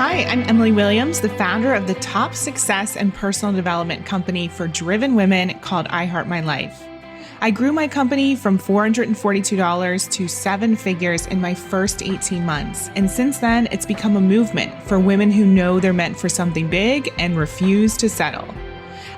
Hi, I'm Emily Williams, the founder of the top success and personal development company for driven women called I Heart My Life. I grew my company from $442 to seven figures in my first 18 months. And since then, it's become a movement for women who know they're meant for something big and refuse to settle.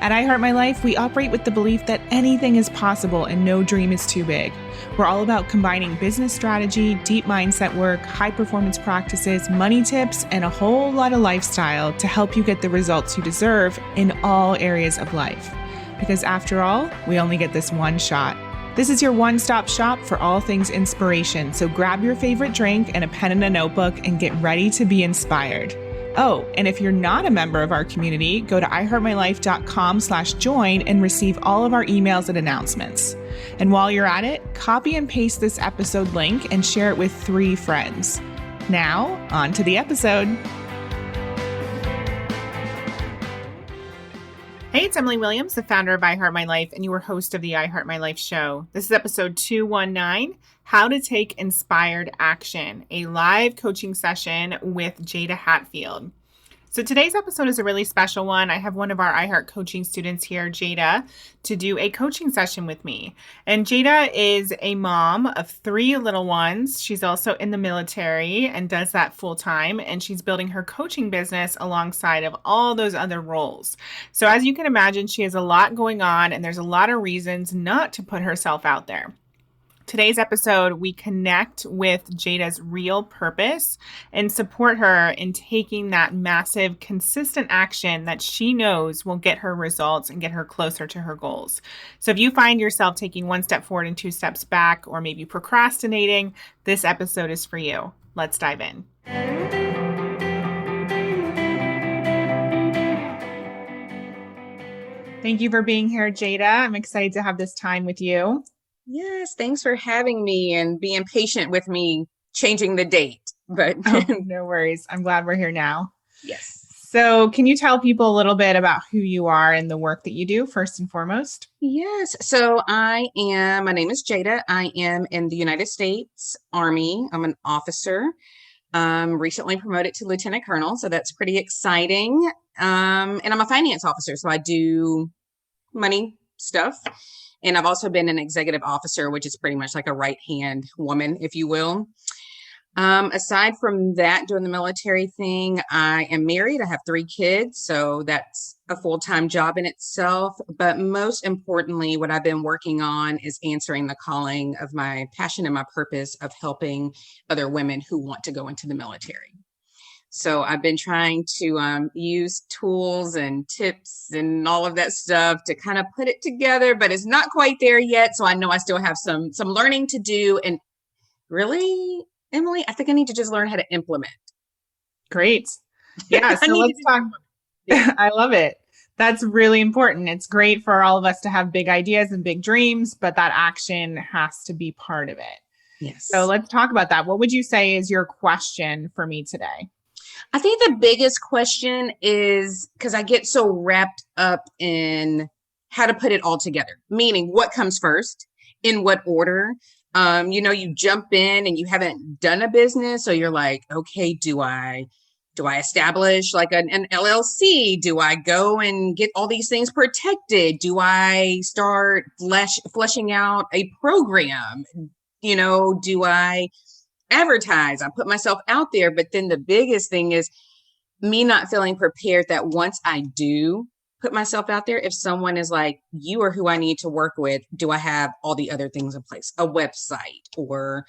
At I Heart My Life, we operate with the belief that anything is possible and no dream is too big. We're all about combining business strategy, deep mindset work, high performance practices, money tips, and a whole lot of lifestyle to help you get the results you deserve in all areas of life. Because after all, we only get this one shot. This is your one-stop shop for all things inspiration. So grab your favorite drink and a pen and a notebook and get ready to be inspired. Oh, and if you're not a member of our community, go to iheartmylife.com/join and receive all of our emails and announcements. And while you're at it, copy and paste this episode link and share it with 3 friends. Now, on to the episode. Hey, it's Emily Williams, the founder of I Heart My Life and your host of the I Heart My Life show. This is episode 219, How to Take Inspired Action, a live coaching session with Jada Hartfield. So today's episode is a really special one. I have one of our I Heart coaching students here, Jada, to do a coaching session with me. And Jada is a mom of 3 little ones. She's also in the military and does that full time. And she's building her coaching business alongside of all those other roles. So as you can imagine, she has a lot going on and there's a lot of reasons not to put herself out there. Today's episode, we connect with Jada's real purpose and support her in taking that massive, consistent action that she knows will get her results and get her closer to her goals. So if you find yourself taking 1 step forward and 2 steps back, or maybe procrastinating, this episode is for you. Let's dive in. Thank you for being here, Jada. I'm excited to have this time with you. Yes, thanks for having me and being patient with me changing the date. But no worries. I'm glad we're here now. Yes. So can you tell people a little bit about who you are and the work that you do first and foremost? Yes. So my name is Jada. I am in the United States Army. I'm an officer. Recently promoted to Lieutenant Colonel. So that's pretty exciting. And I'm a finance officer. So I do money stuff. And I've also been an executive officer, which is pretty much like a right-hand woman, if you will. Aside from that, doing the military thing, I am married. I have 3 kids, so that's a full-time job in itself. But most importantly, what I've been working on is answering the calling of my passion and my purpose of helping other women who want to go into the military. So I've been trying to use tools and tips and all of that stuff to kind of put it together, but it's not quite there yet. So I know I still have some learning to do. And really, Emily, I think I need to just learn how to implement. Great. Yeah. So let's talk. I love it. That's really important. It's great for all of us to have big ideas and big dreams, but that action has to be part of it. Yes. So let's talk about that. What would you say is your question for me today? I think the biggest question is because I get so wrapped up in how to put it all together, meaning what comes first, in what order. You jump in and you haven't done a business. So you're like, okay, do I establish like an LLC? Do I go and get all these things protected? Do I start fleshing out a program? Do I advertise? I put myself out there, but then the biggest thing is me not feeling prepared that once I do put myself out there, if someone is like, you are who I need to work with, do I have all the other things in place, a website or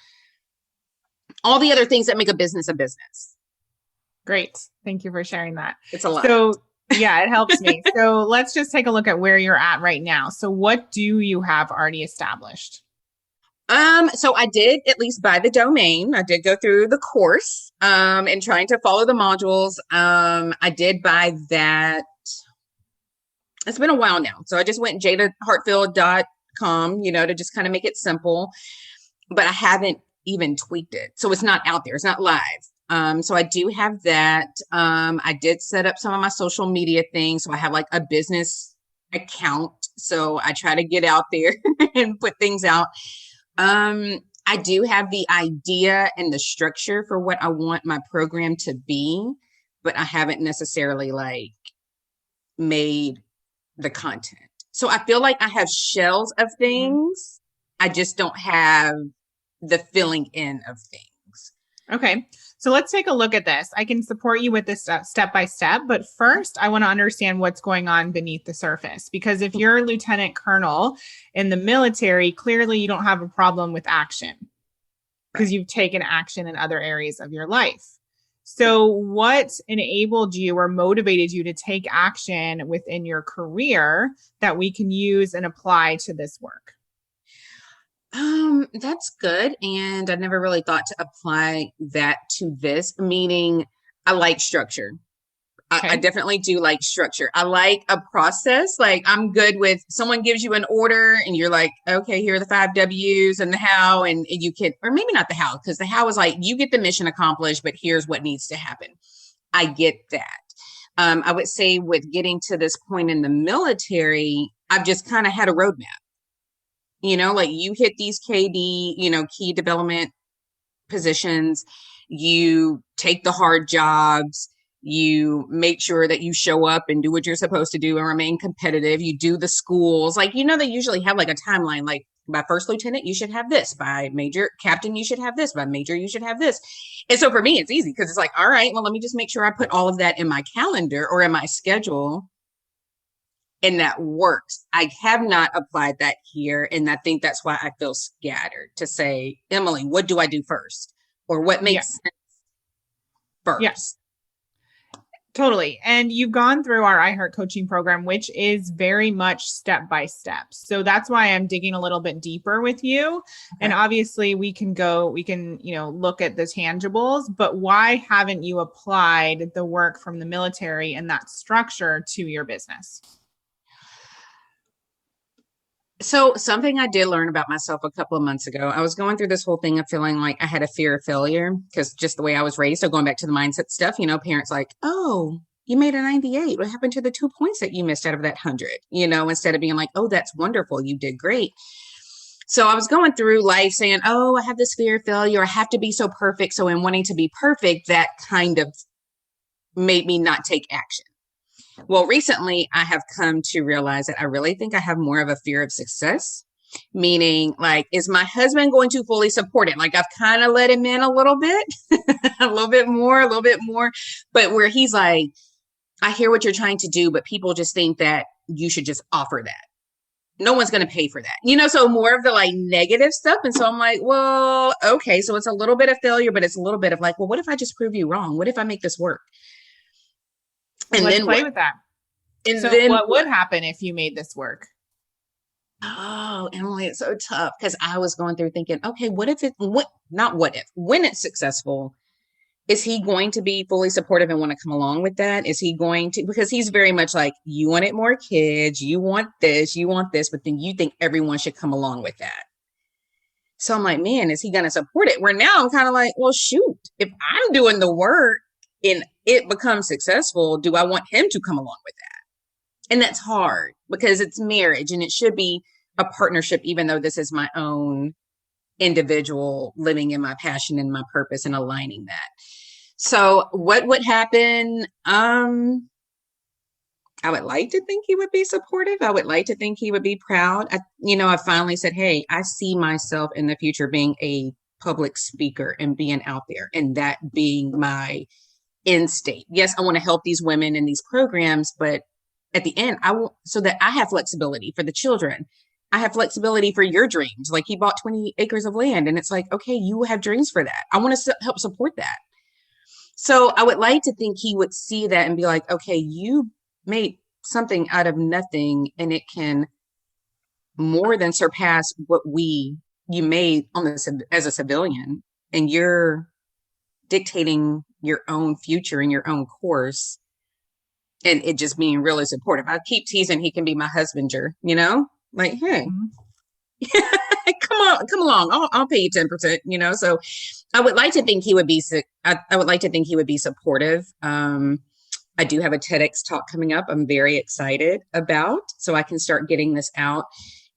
all the other things that make a business a business? Great. Thank you for sharing that. It's a lot. So yeah, it helps me. So let's just take a look at where you're at right now. So what do you have already established? So I did at least buy the domain. I did go through the course, and trying to follow the modules. I did buy that. It's been a while now. So I just went jadahartfield.com, to just kind of make it simple, but I haven't even tweaked it. So it's not out there. It's not live. So I do have that. I did set up some of my social media things. So I have like a business account. So I try to get out there and put things out. I do have the idea and the structure for what I want my program to be. but I haven't necessarily like made the content. So I feel like I have shells of Mhm. things. I just don't have the filling in of things. Okay. So let's take a look at this. I can support you with this step by step, but first I want to understand what's going on beneath the surface. Because if you're a lieutenant colonel in the military, clearly you don't have a problem with action because Right. you've taken action in other areas of your life. So, what enabled you or motivated you to take action within your career that we can use and apply to this work? That's good. And I never really thought to apply that to this, meaning I like structure. I Okay. definitely do like structure. I like a process. Like I'm good with someone gives you an order and you're like, okay, here are the 5 W's and the how, and you can, or maybe not the how, because the how is like you get the mission accomplished, but here's what needs to happen. I get that. I would say with getting to this point in the military, I've just kind of had a roadmap. Like you hit these KD, key development positions, you take the hard jobs, you make sure that you show up and do what you're supposed to do and remain competitive. You do the schools. Like, they usually have like a timeline, like by first lieutenant, you should have this. By major captain, you should have this. By major, you should have this. And so for me, it's easy because it's like, all right, well, let me just make sure I put all of that in my calendar or in my schedule and that works. I have not applied that here. And I think that's why I feel scattered to say, Emily, what do I do first? Or what Yeah. makes sense Yeah. first? Totally. And you've gone through our iHeart coaching program, which is very much step by step. So that's why I'm digging a little bit deeper with you. And Okay. obviously we can, look at the tangibles, but why haven't you applied the work from the military and that structure to your business? So something I did learn about myself a couple of months ago, I was going through this whole thing of feeling like I had a fear of failure because just the way I was raised. So going back to the mindset stuff, parents like, oh, you made a 98. What happened to the 2 points that you missed out of that 100? Instead of being like, oh, that's wonderful. You did great. So I was going through life saying, oh, I have this fear of failure. I have to be so perfect. So in wanting to be perfect, that kind of made me not take action. Well, recently I have come to realize that I really think I have more of a fear of success, meaning like, is my husband going to fully support it? Like I've kind of let him in a little bit, a little bit more, but where he's like, I hear what you're trying to do, but people just think that you should just offer that. No one's going to pay for that, so more of the like negative stuff. And so I'm like, well, okay, so it's a little bit of failure, but it's a little bit of like, well, what if I just prove you wrong? What if I make this work? And Let's then play what? with that. And So, then what would what? happen if you made this work? Oh, Emily, it's so tough because I was going through thinking, okay, what if, when it's successful, is he going to be fully supportive and want to come along with that? Is he going to, because he's very much like, you wanted more kids, you want this, but then you think everyone should come along with that. So I'm like, man, is he going to support it? Where now I'm kind of like, well, shoot, if I'm doing the work and it becomes successful, do I want him to come along with that? And that's hard because it's marriage and it should be a partnership, even though this is my own individual living in my passion and my purpose and aligning that. So what would happen? I would like to think he would be supportive. I would like to think he would be proud. I finally said, hey, I see myself in the future being a public speaker and being out there and that being my end state. Yes, I want to help these women in these programs, but at the end, I want so that I have flexibility for the children. I have flexibility for your dreams. Like he bought 20 acres of land and it's like, okay, you have dreams for that. I want to help support that. So I would like to think he would see that and be like, okay, you made something out of nothing and it can more than surpass what you made on this as a civilian, and you're dictating your own future and your own course, and it just being really supportive. I keep teasing he can be my husbander, like, hey, Mhm. come along, I'll pay you 10%, so I would like to think he would be I would like to think he would be supportive. I do have a TEDx talk coming up I'm very excited about, so I can start getting this out.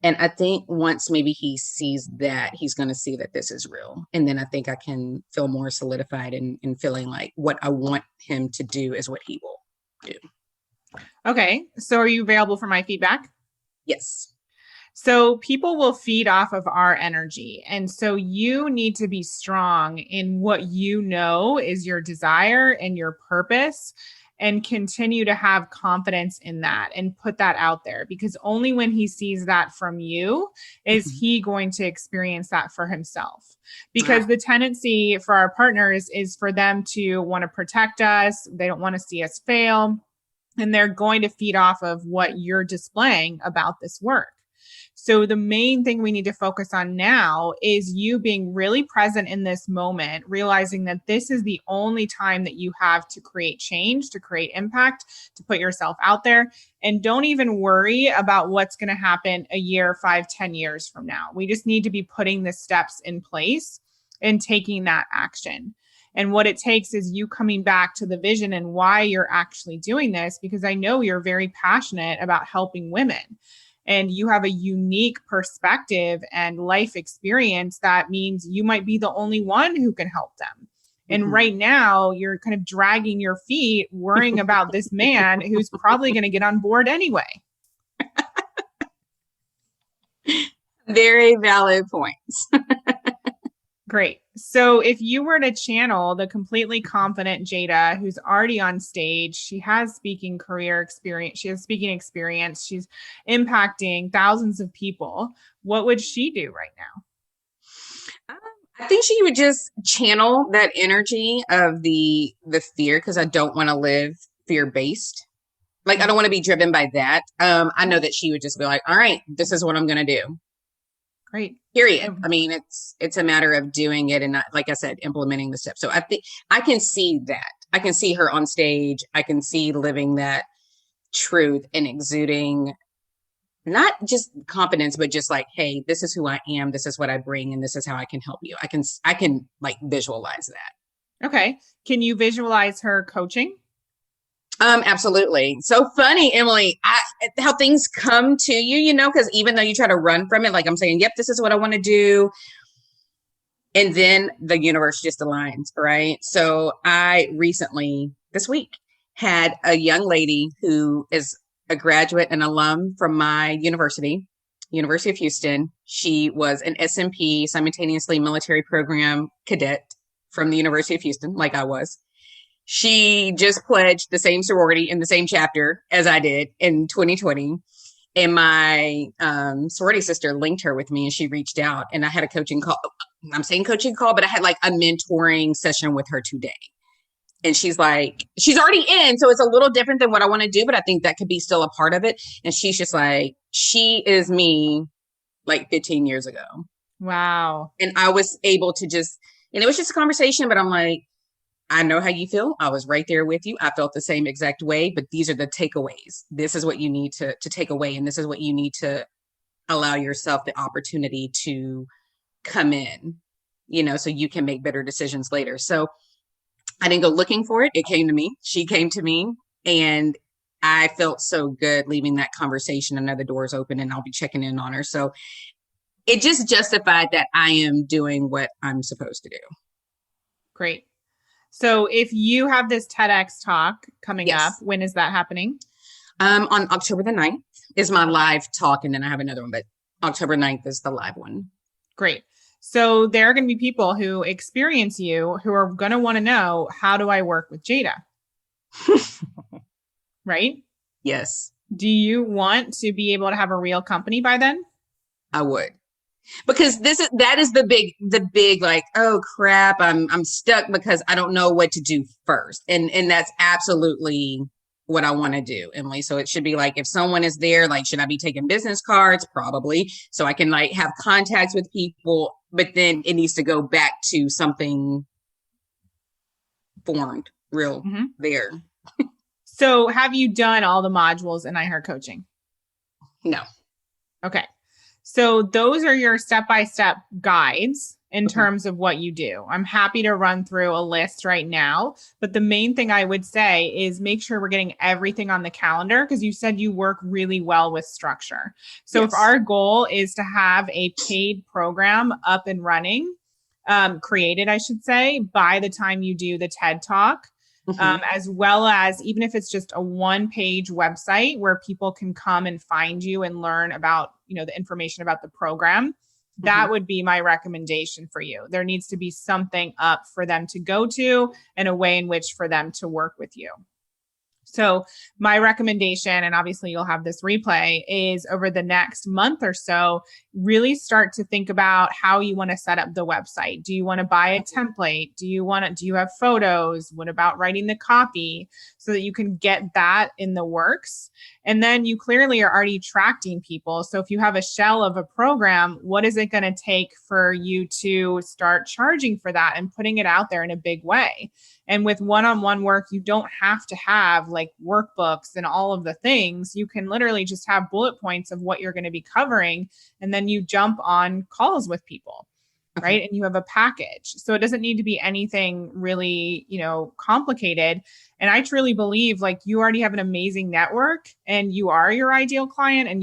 And I think once maybe he sees that, he's going to see that this is real. And then I think I can feel more solidified in feeling like what I want him to do is what he will do. Okay. So are you available for my feedback? Yes. So people will feed off of our energy. And so you need to be strong in what you know is your desire and your purpose, and continue to have confidence in that and put that out there, because only when he sees that from you is he going to experience that for himself. Because the tendency for our partners is for them to want to protect us. They don't want to see us fail. And they're going to feed off of what you're displaying about this work. So the main thing we need to focus on now is you being really present in this moment, realizing that this is the only time that you have to create change, to create impact, to put yourself out there. And don't even worry about what's going to happen a year, 5, 10 years from now. We just need to be putting the steps in place and taking that action. And what it takes is you coming back to the vision and why you're actually doing this, because I know you're very passionate about helping women. And you have a unique perspective and life experience that means you might be the only one who can help them. And right now, you're kind of dragging your feet, worrying about this man who's probably going to get on board anyway. Very valid points. Great. So if you were to channel the completely confident Jada, who's already on stage, she has speaking career experience, she has speaking experience, she's impacting thousands of people, what would she do right now? I think she would just channel that energy of the fear, because I don't want to live fear-based. Like, I don't want to be driven by that. I know that she would just be like, all right, this is what I'm going to do. Great. Period. I mean, it's a matter of doing it and not, like I said, implementing the steps. So I think I can see that. I can see her on stage. I can see living that truth and exuding not just confidence, but just like, hey, this is who I am. This is what I bring, and this is how I can help you. I can like visualize that. Okay. Can you visualize her coaching? Absolutely. So funny, Emily, how things come to you, because even though you try to run from it, like I'm saying, yep, this is what I want to do. And then the universe just aligns, right? So I recently, this week, had a young lady who is a graduate and alum from my University of Houston. She was an SMP, simultaneously military program cadet from the University of Houston, like I was. She just pledged the same sorority in the same chapter as I did in 2020. And my sorority sister linked her with me, and she reached out, and I had a coaching call. I'm saying coaching call, but I had like a mentoring session with her today. And she's like, she's already in. So it's a little different than what I want to do, but I think that could be still a part of it. And she's just like, she is me like 15 years ago. Wow. And I was able to and it was just a conversation, but I'm like, I know how you feel. I was right there with you. I felt the same exact way, but these are the takeaways. This is what you need to take away. And this is what you need to allow yourself the opportunity to come in, so you can make better decisions later. So I didn't go looking for it. It came to me. She came to me, and I felt so good leaving that conversation. Another door's open, and I'll be checking in on her. So it just justified that I am doing what I'm supposed to do. Great. So if you have this TEDx talk coming Yes. up, when is that happening? On October the 9th is my live talk, and then I have another one, but October 9th is the live one. Great. So there are going to be people who experience you who are going to want to know, how do I work with Jada? Right? Yes. Do you want to be able to have a real company by then? I would. Because that is the big like, oh crap, I'm stuck because I don't know what to do first. And that's absolutely what I want to do, Emily. So it should be like, if someone is there, like, should I be taking business cards? Probably. So I can like have contacts with people, but then it needs to go back to something formed, real there. So have you done all the modules in iHeart Coaching? No. Okay. So those are your step-by-step guides in Okay. terms of what you do. I'm happy to run through a list right now, but the main thing I would say is make sure we're getting everything on the calendar because you said you work really well with structure. So if Yes. our goal is to have a paid program up and running, created, I should say, by the time you do the TED Talk, Hmm. as well as even if it's just a one-page website where people can come and find you and learn about, the information about the program, Hmm. that would be my recommendation for you. There needs to be something up for them to go to and a way in which for them to work with you. So, my recommendation, and obviously you'll have this replay, is over the next month or so, really start to think about how you want to set up the website. Do you want to buy a template? Do you have photos? What about writing the copy so that you can get that in the works? And then you clearly are already attracting people. So, if you have a shell of a program, what is it going to take for you to start charging for that and putting it out there in a big way? And with one-on-one work, you don't have to have like workbooks and all of the things. You can literally just have bullet points of what you're going to be covering. And then you jump on calls with people, Okay. right? And you have a package. So it doesn't need to be anything really, complicated. And I truly believe like you already have an amazing network and you are your ideal client and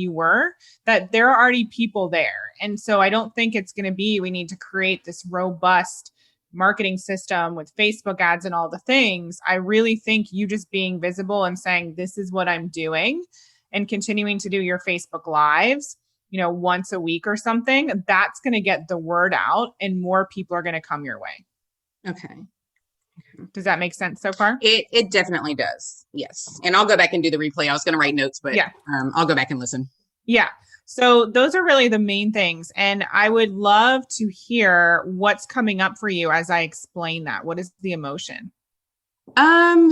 that there are already people there. And so I don't think it's going to be, we need to create this robust marketing system with Facebook ads and all the things. I really think you just being visible and saying, this is what I'm doing and continuing to do your Facebook lives, once a week or something, that's going to get the word out and more people are going to come your way. Okay. Does that make sense so far? It definitely does. Yes. And I'll go back and do the replay. I was going to write notes, but Yeah. I'll go back and listen. Yeah. So those are really the main things. And I would love to hear what's coming up for you as I explain that. What is the emotion? Um,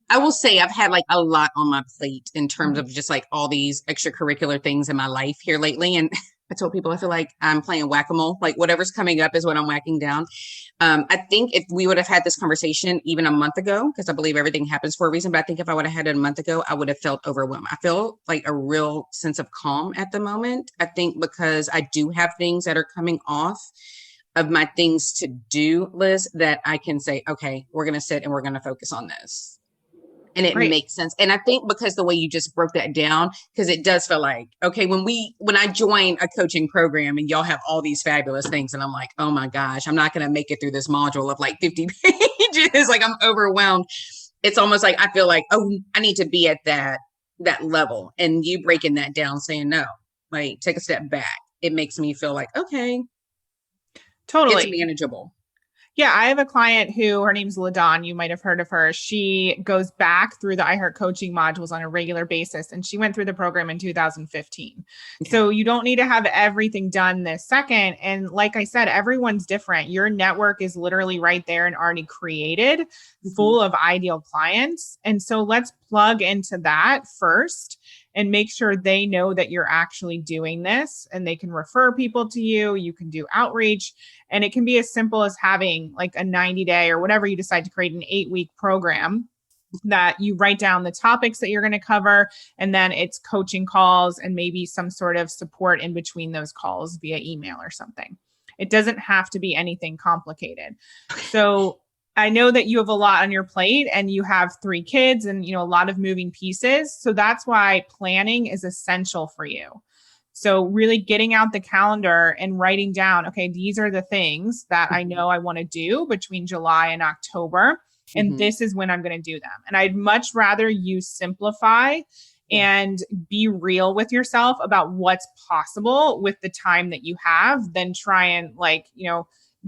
I will say I've had like a lot on my plate in terms Mhm. of just like all these extracurricular things in my life here lately. And I told people I feel like I'm playing whack-a-mole. Like whatever's coming up is what I'm whacking down. I think if we would have had this conversation even a month ago, because I believe everything happens for a reason, but I think if I would have had it a month ago, I would have felt overwhelmed. I feel like a real sense of calm at the moment. I think because I do have things that are coming off of my things to do list that I can say, okay, we're going to sit and we're going to focus on this. And it Great. makes sense. And I think because the way you just broke that down, because it does feel like, okay, when I join a coaching program and y'all have all these fabulous things, and I'm like, oh my gosh, I'm not going to make it through this module of like 50 pages. Like I'm overwhelmed. It's almost like I feel like, oh, I need to be at that level. And you breaking that down, saying no, like take a step back. It makes me feel like, okay, it's Totally. manageable. Yeah, I have a client who her name's LaDawn. You might have heard of her. She goes back through the iHeart coaching modules on a regular basis, and she went through the program in 2015. Okay. So you don't need to have everything done this second. And like I said, everyone's different. Your network is literally right there and already created, Mm-hmm. full of ideal clients. And so let's plug into that first and make sure they know that you're actually doing this and they can refer people to you. You can do outreach. And it can be as simple as having like a 90-day or whatever you decide to create an 8-week program that you write down the topics that you're going to cover. And then it's coaching calls and maybe some sort of support in between those calls via email or something. It doesn't have to be anything complicated. So I know that you have a lot on your plate and you have 3 kids and a lot of moving pieces. So that's why planning is essential for you. So really getting out the calendar and writing down, okay, these are the things that I know I want to do between July and October. And Mm-hmm. this is when I'm going to do them. And I'd much rather you simplify Yeah. and be real with yourself about what's possible with the time that you have than try and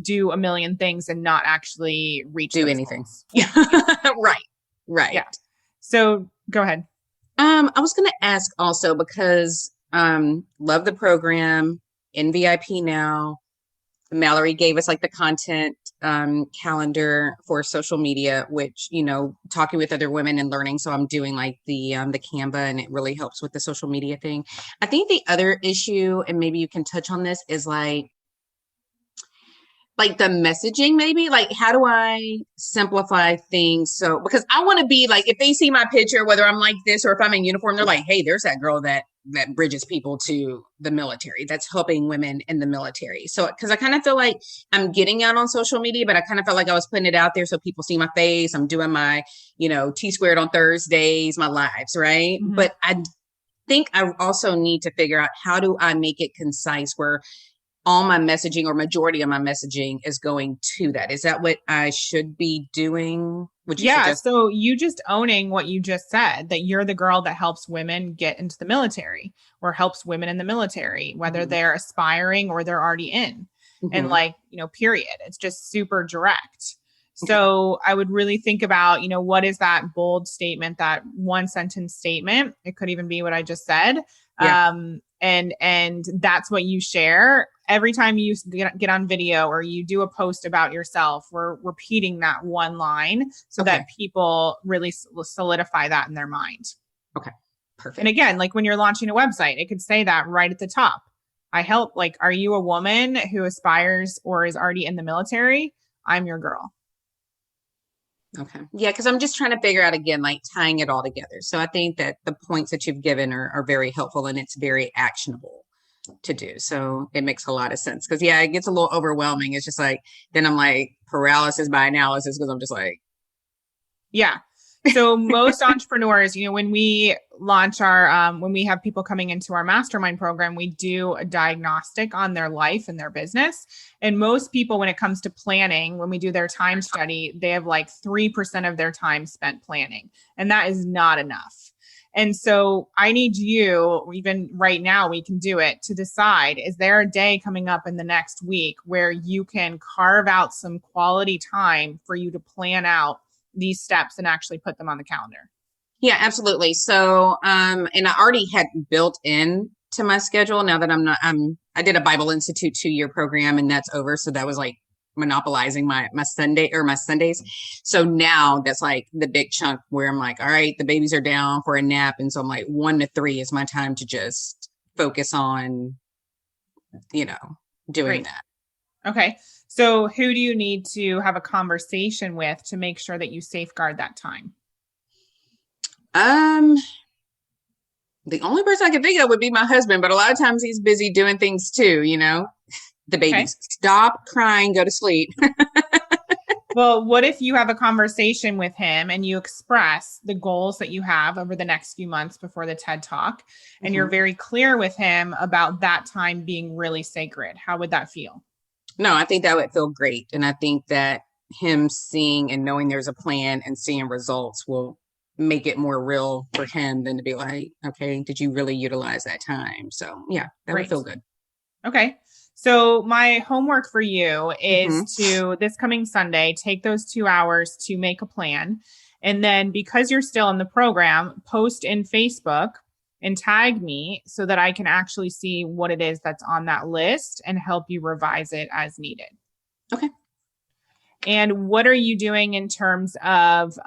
do a million things and not actually reach Do those anything. goals. Yeah. Right. Right. Yeah. So go ahead. I was going to ask also because love the program in VIP now. Mallory gave us like the content calendar for social media, which talking with other women and learning. So I'm doing like the Canva, and it really helps with the social media thing. I think the other issue, and maybe you can touch on this, is like the messaging, maybe like how do I simplify things? So because I want to be like, if they see my picture, whether I'm like this or if I'm in uniform, they're like, hey, there's that girl that that bridges people to the military, that's helping women in the military. So, because I kind of feel like I'm getting out on social media, but I kind of felt like I was putting it out there so people see my face. I'm doing my, T squared on Thursdays, my lives, right? Mhm. But I think I also need to figure out, how do I make it concise where all my messaging or majority of my messaging is going to that? Is that what I should be doing? Would you Yeah. suggest? So you just owning what you just said, that you're the girl that helps women get into the military or helps women in the military, whether Mhm. they're aspiring or they're already in. And Mhm. like, period. It's just super direct. Okay. So I would really think about, what is that bold statement, that one sentence statement? It could even be what I just said. Yeah. And that's what you share every time you get on video or you do a post about yourself. We're repeating that one line so Okay. that people really solidify that in their mind. Okay. Perfect. And again, like when you're launching a website, it could say that right at the top. I help, like, are you a woman who aspires or is already in the military? I'm your girl. Okay. Yeah, because I'm just trying to figure out, again, like tying it all together. So I think that the points that you've given are very helpful, and it's very actionable to do. So it makes a lot of sense, because yeah, it gets a little overwhelming. It's just like, then I'm like paralysis by analysis, because I'm just like, yeah. So most entrepreneurs, when we launch when we have people coming into our mastermind program, we do a diagnostic on their life and their business. And most people, when it comes to planning, when we do their time study, they have like 3% of their time spent planning. And that is not enough. And so I need you, even right now, we can do it, to decide, is there a day coming up in the next week where you can carve out some quality time for you to plan out these steps and actually put them on the calendar? Yeah, absolutely. So, and I already had built in to my schedule, now that I did a Bible Institute 2-year program, and that's over. So that was like monopolizing my Sundays. So now that's like the big chunk where I'm like, all right, the babies are down for a nap. And so I'm like, 1 to 3 is my time to just focus on, doing Great. that. Okay. So who do you need to have a conversation with to make sure that you safeguard that time? The only person I can think of would be my husband, but a lot of times he's busy doing things too, the babies. Okay. Stop crying, go to sleep. Well, what if you have a conversation with him and you express the goals that you have over the next few months before the TED Talk, and you're Mhm. very clear with him about that time being really sacred? How would that feel? No, I think that would feel great. And I think that him seeing and knowing there's a plan and seeing results will make it more real for him than to be like, okay, did you really utilize that time? So yeah, that would Great. feel good. Okay. So my homework for you is Hmm. to, this coming Sunday, take those 2 hours to make a plan. And then, because you're still in the program, post in Facebook and tag me so that I can actually see what it is that's on that list and help you revise it as needed. Okay. And what are you doing in terms of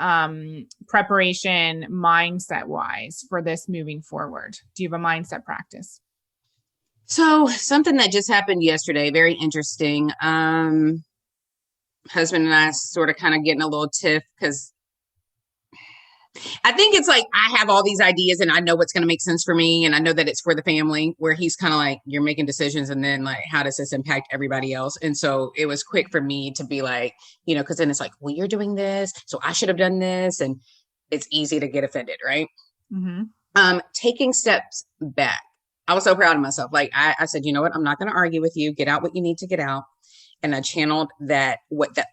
preparation mindset wise for this moving forward? Do you have a mindset practice? So something that just happened yesterday, very interesting. Husband and I sort of kind of getting a little tiff, because I think it's like I have all these ideas and I know what's going to make sense for me, and I know that it's for the family, where he's kind of like, you're making decisions, and then like, how does this impact everybody else? And so it was quick for me to be like, because then it's like, well, you're doing this, so I should have done this. And it's easy to get offended, right? Mm-hmm. Taking steps back. I was so proud of myself. Like I said, you know what? I'm not going to argue with you. Get out what you need to get out. And I channeled that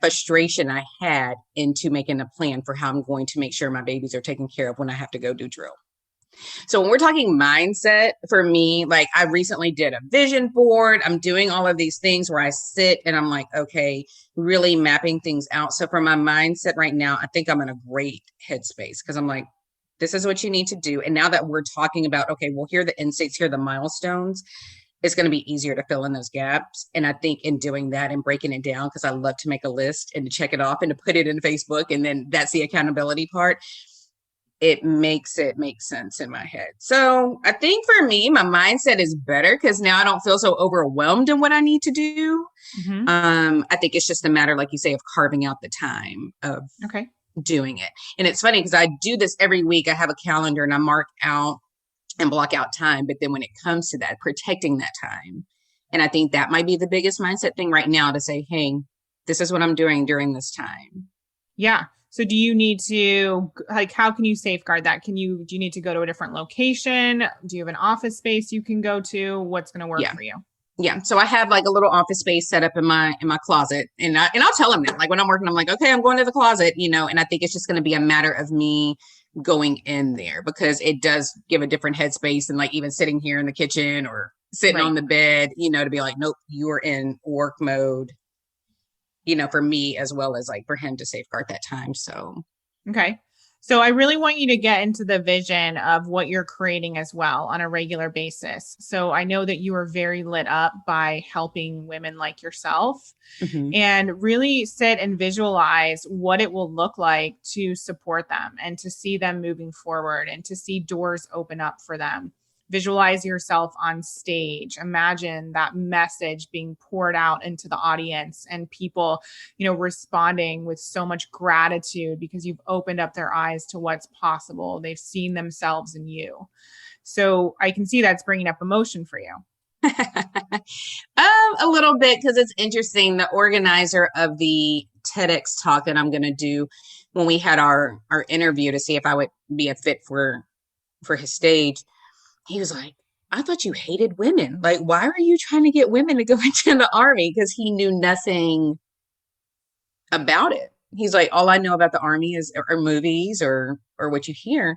frustration I had into making a plan for how I'm going to make sure my babies are taken care of when I have to go do drill. So when we're talking mindset, for me, like I recently did a vision board. I'm doing all of these things where I sit and I'm like, okay, really mapping things out. So for my mindset right now, I think I'm in a great headspace, because I'm like, this is what you need to do. And now that we're talking about, okay, well, here are the insights, here are the milestones, it's going to be easier to fill in those gaps. And I think in doing that and breaking it down, because I love to make a list and to check it off and to put it in Facebook, and then that's the accountability part, it makes it make sense in my head. So I think for me, my mindset is better, because now I don't feel so overwhelmed in what I need to do. Mm-hmm. I think it's just a matter, like you say, of carving out the time of Okay. doing it. And it's funny because I do this every week. I have a calendar and I mark out and block out time. But then when it comes to that, protecting that time. And I think that might be the biggest mindset thing right now, to say, hey, this is what I'm doing during this time. Yeah. So do you need to, like, how can you safeguard that? Do you need to go to a different location? Do you have an office space you can go to? What's going to work Yeah. for you? Yeah. So I have like a little office space set up in my closet. And I'll tell them that. Like when I'm working, I'm like, okay, I'm going to the closet, and I think it's just going to be a matter of me going in there, because it does give a different headspace, and like even sitting here in the kitchen or sitting on Right. the bed, to be like, nope, you're in work mode, for me as well as like for him, to safeguard that time. So Okay. So I really want you to get into the vision of what you're creating as well on a regular basis. So I know that you are very lit up by helping women like yourself, mhm. and really sit and visualize what it will look like to support them and to see them moving forward and to see doors open up for them. Visualize yourself on stage. Imagine that message being poured out into the audience, and people, responding with so much gratitude because you've opened up their eyes to what's possible. They've seen themselves in you. So I can see that's bringing up emotion for you. A little bit, because it's interesting. The organizer of the TEDx talk that I'm going to do, when we had our interview to see if I would be a fit for his stage, he was like, I thought you hated women. Like, why are you trying to get women to go into the army? Because he knew nothing about it. He's like, all I know about the army is or movies or what you hear.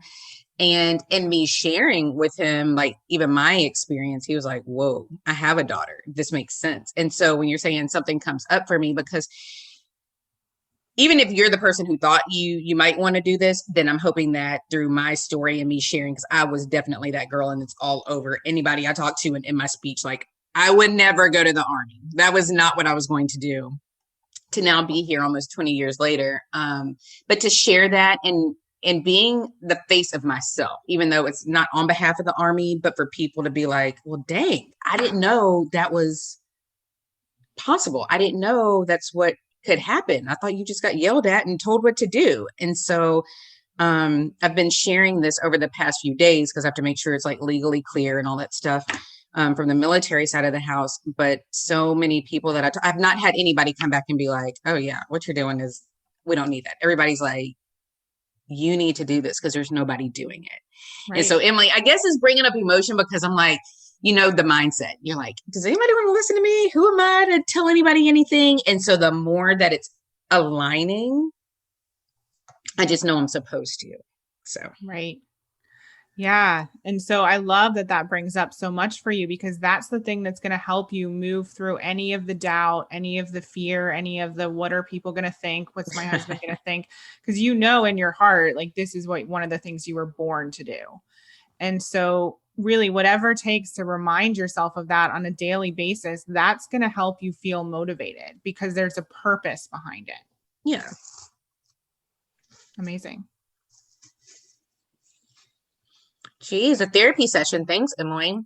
And in me sharing with him, like even my experience, he was like, whoa, I have a daughter. This makes sense. And so when you're saying something comes up for me, because even if you're the person who thought you might want to do this, then I'm hoping that through my story and me sharing, because I was definitely that girl, and it's all over anybody I talked to in my speech, like I would never go to the army. That was not what I was going to do. To now be here almost 20 years later, but to share that and being the face of myself, even though it's not on behalf of the army, but for people to be like, well, dang, I didn't know that was possible. I didn't know that's what could happen. I thought you just got yelled at and told what to do. And so I've been sharing this over the past few days, because I have to make sure it's like legally clear and all that stuff, from the military side of the house. But so many people that I've not had anybody come back and be like, oh yeah, what you're doing is, we don't need that. Everybody's like, you need to do this, because there's nobody doing it. Right. And so Emily, I guess, is bringing up emotion, because I'm like, the mindset, you're like, does anybody want to listen to me? Who am I to tell anybody anything? And so the more that it's aligning, I just know I'm supposed to. So, Right. Yeah. And so I love that that brings up so much for you, because that's the thing that's going to help you move through any of the doubt, any of the fear, any of the what are people going to think? What's my husband going to think? Because in your heart, like this is what one of the things you were born to do. And so really whatever it takes to remind yourself of that on a daily basis, that's going to help you feel motivated, because there's a purpose behind it. yeah. Amazing. Geez, a therapy session. Thanks, Emily.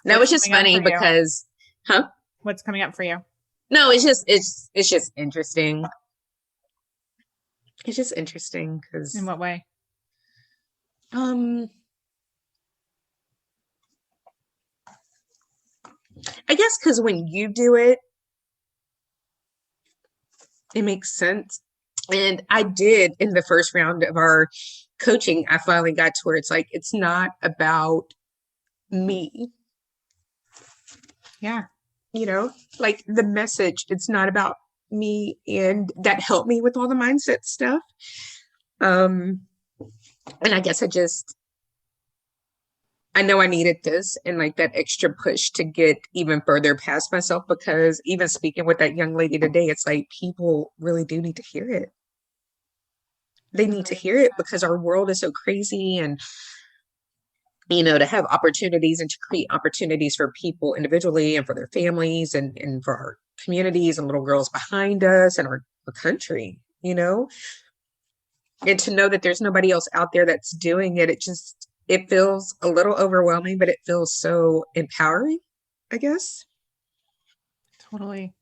No, What's it's just coming up funny for you? because, huh? What's coming up for you? No, it's just interesting. It's just interesting In because, what way? um, I guess because when you do it, it makes sense. And I did in the first round of our coaching, I finally got to where it's like, it's not about me, Yeah. like the message, it's not about me. And that helped me with all the mindset stuff. And I guess I know I needed this and like that extra push to get even further past myself, because even speaking with that young lady today, it's like people really do need to hear it. They need to hear it, because our world is so crazy, and to have opportunities and to create opportunities for people individually and for their families and for our communities and little girls behind us and our country, and to know that there's nobody else out there that's doing it. It feels a little overwhelming, but it feels so empowering, I guess. Totally.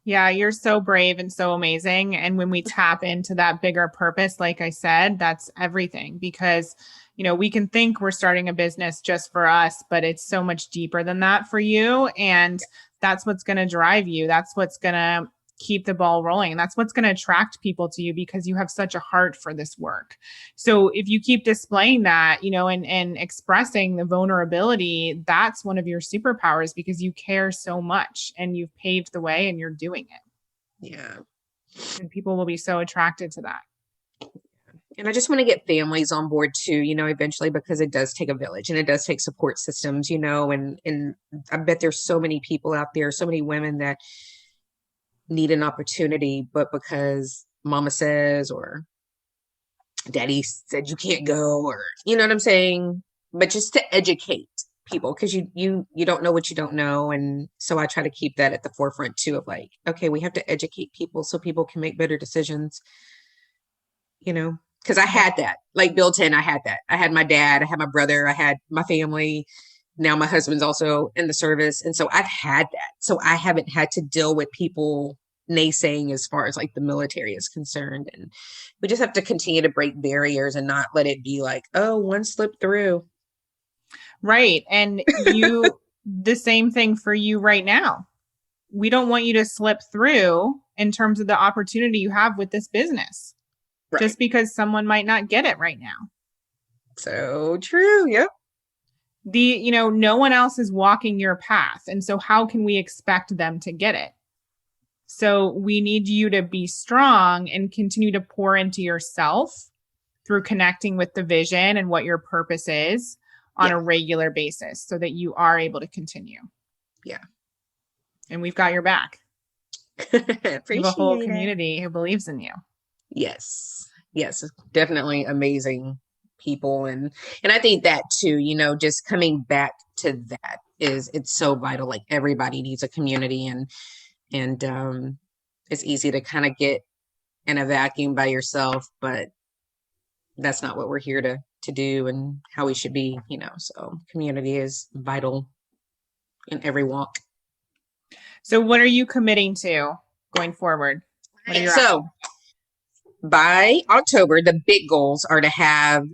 Yeah, you're so brave and so amazing. And when we tap into that bigger purpose, like I said, that's everything because, we can think we're starting a business just for us, but it's so much deeper than that for you. And that's what's going to drive you. That's what's going to keep the ball rolling. That's what's going to attract people to you because you have such a heart for this work. So if you keep displaying that, and expressing the vulnerability, that's one of your superpowers because you care so much and you've paved the way and you're doing it. Yeah. And people will be so attracted to that. And I just want to get families on board too, eventually, because it does take a village and it does take support systems, and I bet there's so many people out there, so many women that need an opportunity, but because mama says or daddy said you can't go, or you know what I'm saying? But just to educate people, because you don't know what you don't know. And so I try to keep that at the forefront too, of like, okay, we have to educate people so people can make better decisions, because I had that like built in. I had that. I had my dad, I had my brother, I had my family. Now my husband's also in the service. And so I've had that. So I haven't had to deal with people naysaying as far as like the military is concerned. And we just have to continue to break barriers and not let it be like, oh, one slip through. Right. And the same thing for you right now. We don't want you to slip through in terms of the opportunity you have with this business, Right. just because someone might not get it right now. So true. Yep. No one else is walking your path. And so how can we expect them to get it? So we need you to be strong and continue to pour into yourself through connecting with the vision and what your purpose is on a regular basis so that you are able to continue. Yeah. And we've got your back. We have a whole community who believes in you. Yes. Yes. Definitely amazing people. And I think that too, just coming back to that it's so vital. Like everybody needs a community, and it's easy to kind of get in a vacuum by yourself, but that's not what we're here to do and how we should be, so community is vital in every walk. So what are you committing to going forward? So by October, the big goals are to have,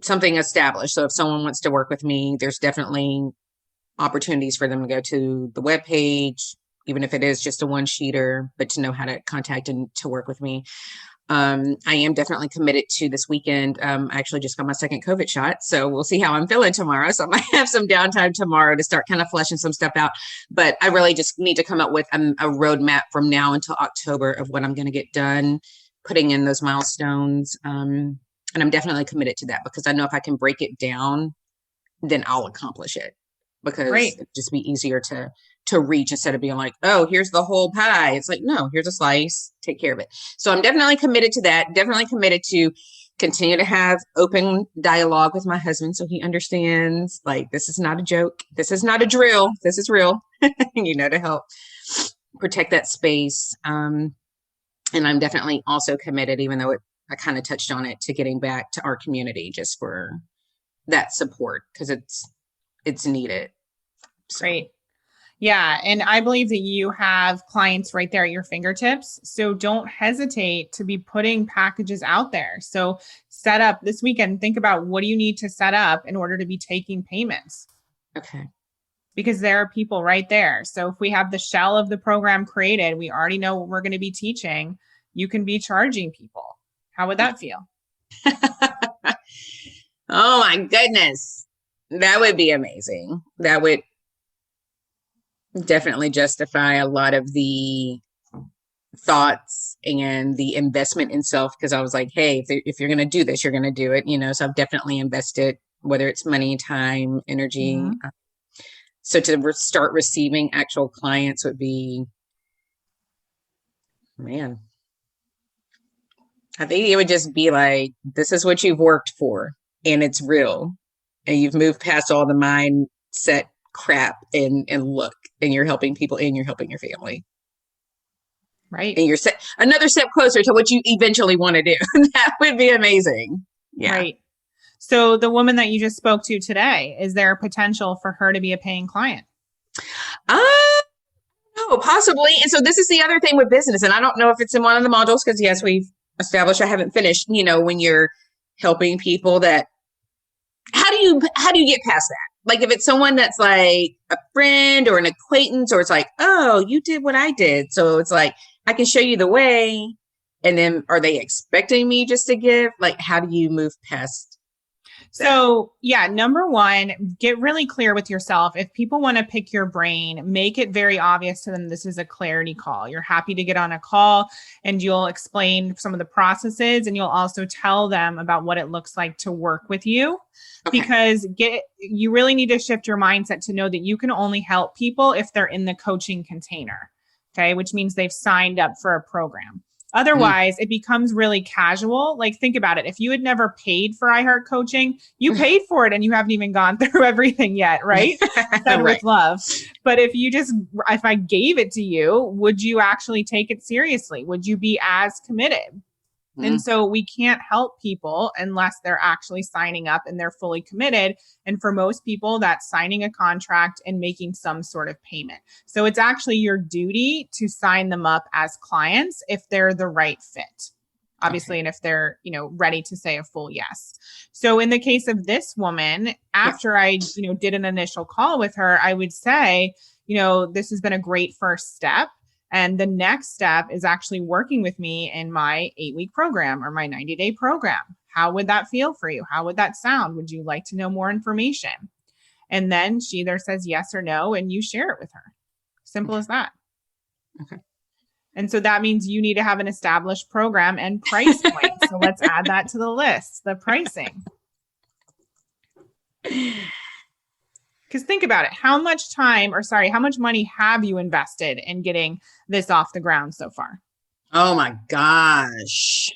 something established. So if someone wants to work with me, there's definitely opportunities for them to go to the webpage, even if it is just a one-sheeter, but to know how to contact and to work with me. I am definitely committed to this weekend. I actually just got my second COVID shot, so we'll see how I'm feeling tomorrow. So I might have some downtime tomorrow to start kind of fleshing some stuff out. But I really just need to come up with a roadmap from now until October of what I'm going to get done, putting in those milestones. And I'm definitely committed to that because I know if I can break it down, then I'll accomplish it, because it'd just be easier to reach instead of being like, oh, here's the whole pie. It's like, no, here's a slice, take care of it. So I'm definitely committed to that. Definitely committed to continue to have open dialogue with my husband so he understands, like, this is not a joke. This is not a drill. This is real, to help protect that space. And I'm definitely also committed, even though I kind of touched on it, to getting back to our community just for that support, because it's needed. So. Great. Yeah. And I believe that you have clients right there at your fingertips. So don't hesitate to be putting packages out there. So set up this weekend, think about what do you need to set up in order to be taking payments. Okay. Because there are people right there. So if we have the shell of the program created, we already know what we're going to be teaching. You can be charging people. How would that feel? Oh my goodness. That would be amazing. That would definitely justify a lot of the thoughts and the investment in self, because I was like, hey, if you're going to do this, you're going to do it, so I've definitely invested, whether it's money, time, energy. Mm-hmm. So to start receiving actual clients would be, man, I think it would just be like, this is what you've worked for and it's real, and you've moved past all the mindset crap and look, and you're helping people and you're helping your family. Right. And you're another step closer to what you eventually want to do. That would be amazing. Yeah. Right. So the woman that you just spoke to today, is there a potential for her to be a paying client? I Oh, possibly. And so this is the other thing with business. And I don't know if it's in one of the modules because yes, we've established I haven't finished, when you're helping people that how do you get past that? Like if it's someone that's like a friend or an acquaintance, or it's like, oh, you did what I did. So it's like, I can show you the way. And then are they expecting me just to give? Like, how do you move past that? So yeah, number one, get really clear with yourself. If people want to pick your brain, make it very obvious to them this is a clarity call. You're happy to get on a call and you'll explain some of the processes, and you'll also tell them about what it looks like to work with you. Okay. Because you really need to shift your mindset to know that you can only help people if they're in the coaching container. Okay, which means they've signed up for a program. Otherwise, it becomes really casual. Like, think about it. If you had never paid for iHeart Coaching, you paid for it and you haven't even gone through everything yet, right? Said right. With love. But if I gave it to you, would you actually take it seriously? Would you be as committed? And so we can't help people unless they're actually signing up and they're fully committed. And for most people, that's signing a contract and making some sort of payment. So it's actually your duty to sign them up as clients if they're the right fit, obviously, okay. And if they're, ready to say a full yes. So in the case of this woman, after I, did an initial call with her, I would say, this has been a great first step. And the next step is actually working with me in my 8-week program or my 90-day program. How would that feel for you? How would that sound? Would you like to know more information? And then she either says yes or no, and you share it with her. Simple as that. Okay. And so that means you need to have an established program and price point. So let's add that to the list, the pricing. Because think about it. How much money have you invested in getting this off the ground so far? Oh my gosh.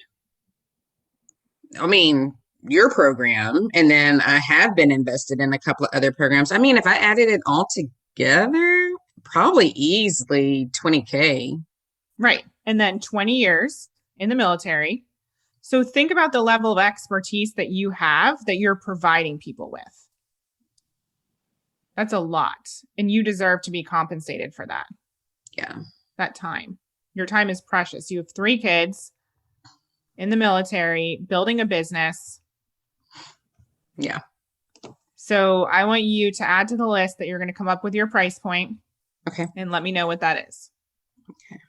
I mean, your program, and then I have been invested in a couple of other programs. I mean, if I added it all together, probably easily $20,000. Right. And then 20 years in the military. So think about the level of expertise that you have that you're providing people with. That's a lot. And you deserve to be compensated for that. Yeah. That time. Your time is precious. You have 3 kids in the military, building a business. Yeah. So I want you to add to the list that you're going to come up with your price point. Okay. And let me know what that is. Okay.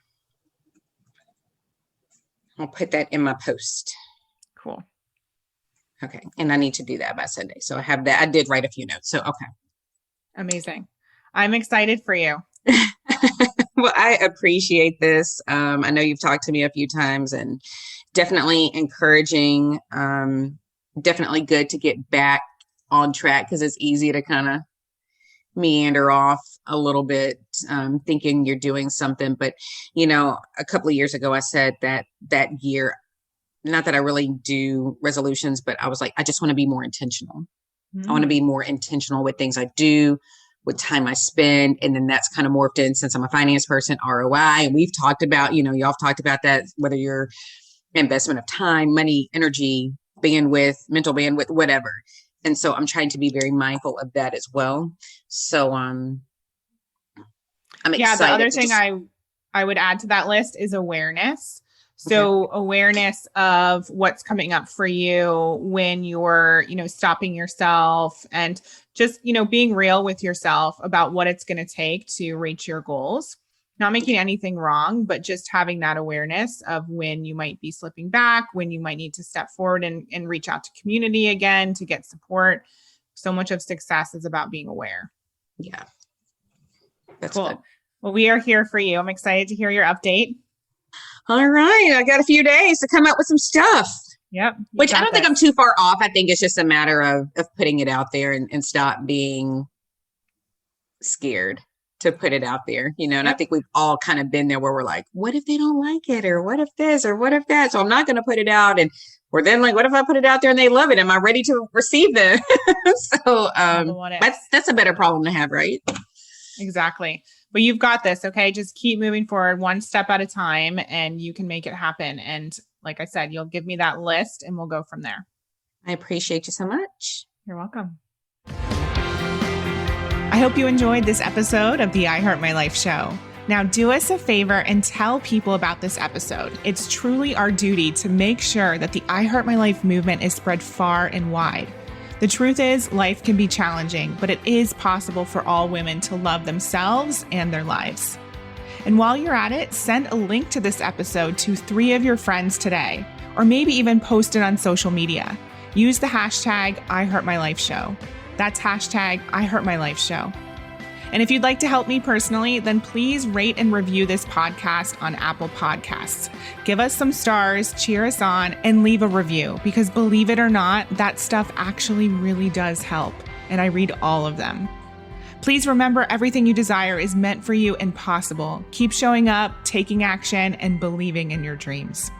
I'll put that in my post. Cool. Okay. And I need to do that by Sunday. So I have that. I did write a few notes. So, okay. Amazing. I'm excited for you. Well, I appreciate this. I know you've talked to me a few times, and definitely encouraging, definitely good to get back on track because it's easy to kind of meander off a little bit, thinking you're doing something. But, a couple of years ago, I said that year, not that I really do resolutions, but I was like, I just want to be more intentional. I want to be more intentional with things I do, with time I spend. And then that's kind of morphed in, since I'm a finance person, ROI. And we've talked about, y'all have talked about that, whether you're investment of time, money, energy, bandwidth, mental bandwidth, whatever. And so I'm trying to be very mindful of that as well. So I'm excited. Yeah, the other thing I would add to that list is awareness. So awareness of what's coming up for you when you're, stopping yourself, and just, being real with yourself about what it's going to take to reach your goals. Not making anything wrong, but just having that awareness of when you might be slipping back, when you might need to step forward and reach out to community again to get support. So much of success is about being aware. Yeah. That's cool. Good. Well, we are here for you. I'm excited to hear your update. All right. I got a few days to come up with some stuff. Yep. Which I don't think I'm too far off. I think it's just a matter of putting it out there and stop being scared to put it out there, and I think we've all kind of been there where we're like, what if they don't like it? Or what if this, or what if that? So I'm not going to put it out. And we're then like, what if I put it out there and they love it? Am I ready to receive them? So that's a better problem to have, right? Exactly. But you've got this. Okay. Just keep moving forward one step at a time and you can make it happen. And like I said, you'll give me that list and we'll go from there. I appreciate you so much. You're welcome. I hope you enjoyed this episode of the I Heart My Life show. Now, do us a favor and tell people about this episode. It's truly our duty to make sure that the I Heart My Life movement is spread far and wide. The truth is, life can be challenging, but it is possible for all women to love themselves and their lives. And while you're at it, send a link to this episode to 3 of your friends today, or maybe even post it on social media. Use the hashtag #IHeartMyLifeShow. That's hashtag #IHeartMyLifeShow. And if you'd like to help me personally, then please rate and review this podcast on Apple Podcasts. Give us some stars, cheer us on, and leave a review, because believe it or not, that stuff actually really does help. And I read all of them. Please remember, everything you desire is meant for you and possible. Keep showing up, taking action, and believing in your dreams.